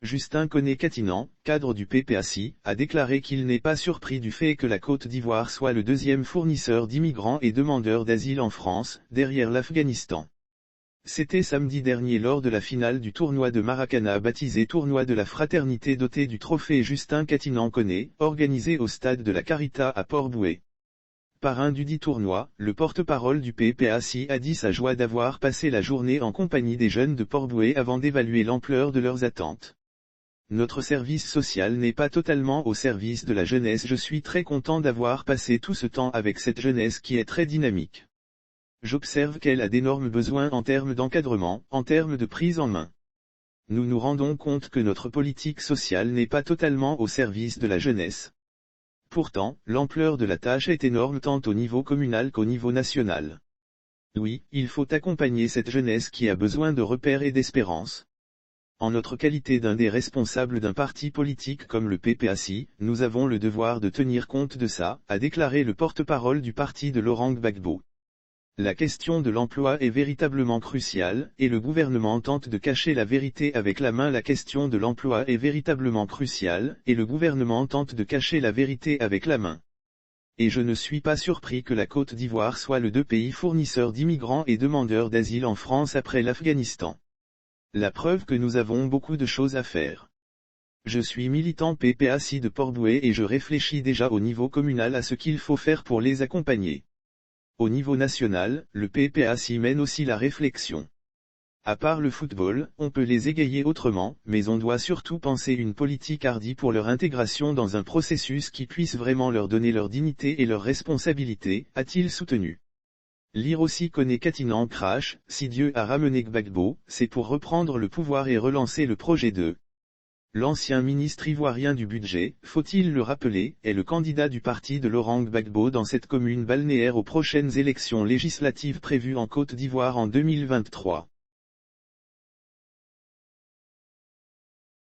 Justin Koné-Katinan, cadre du PPACI, a déclaré qu'il n'est pas surpris du fait que la Côte d'Ivoire soit le deuxième fournisseur d'immigrants et demandeurs d'asile en France, derrière l'Afghanistan. C'était samedi dernier lors de la finale du tournoi de Maracana baptisé Tournoi de la Fraternité doté du trophée Justin Katinan-Koné, organisé au stade de la Carita à Port-Bouët. Parrain du dit tournoi, le porte-parole du PPACI a dit sa joie d'avoir passé la journée en compagnie des jeunes de Port-Bouët avant d'évaluer l'ampleur de leurs attentes. Notre service social n'est pas totalement au service de la jeunesse. Je suis très content d'avoir passé tout ce temps avec cette jeunesse qui est très dynamique. J'observe qu'elle a d'énormes besoins en termes d'encadrement, en termes de prise en main. Nous nous rendons compte que notre politique sociale n'est pas totalement au service de la jeunesse. Pourtant, l'ampleur de la tâche est énorme tant au niveau communal qu'au niveau national. Oui, il faut accompagner cette jeunesse qui a besoin de repères et d'espérance. En notre qualité d'un des responsables d'un parti politique comme le PPACI, nous avons le devoir de tenir compte de ça, a déclaré le porte-parole du parti de Laurent Gbagbo. La question de l'emploi est véritablement cruciale, et le gouvernement tente de cacher la vérité avec la main. La question de l'emploi est véritablement cruciale, et le gouvernement tente de cacher la vérité avec la main. Et je ne suis pas surpris que la Côte d'Ivoire soit le deuxième pays fournisseur d'immigrants et demandeurs d'asile en France après l'Afghanistan. La preuve que nous avons beaucoup de choses à faire. Je suis militant PPACI de Port-Bouët et je réfléchis déjà au niveau communal à ce qu'il faut faire pour les accompagner. Au niveau national, le PPACI mène aussi la réflexion. À part le football, on peut les égayer autrement, mais on doit surtout penser une politique hardie pour leur intégration dans un processus qui puisse vraiment leur donner leur dignité et leur responsabilité, a-t-il soutenu. Lire aussi Koné-Katinan crache, si Dieu a ramené Gbagbo, c'est pour reprendre le pouvoir et relancer le projet de. L'ancien ministre ivoirien du budget, faut-il le rappeler, est le candidat du parti de Laurent Gbagbo dans cette commune balnéaire aux prochaines élections législatives prévues en Côte d'Ivoire en 2023.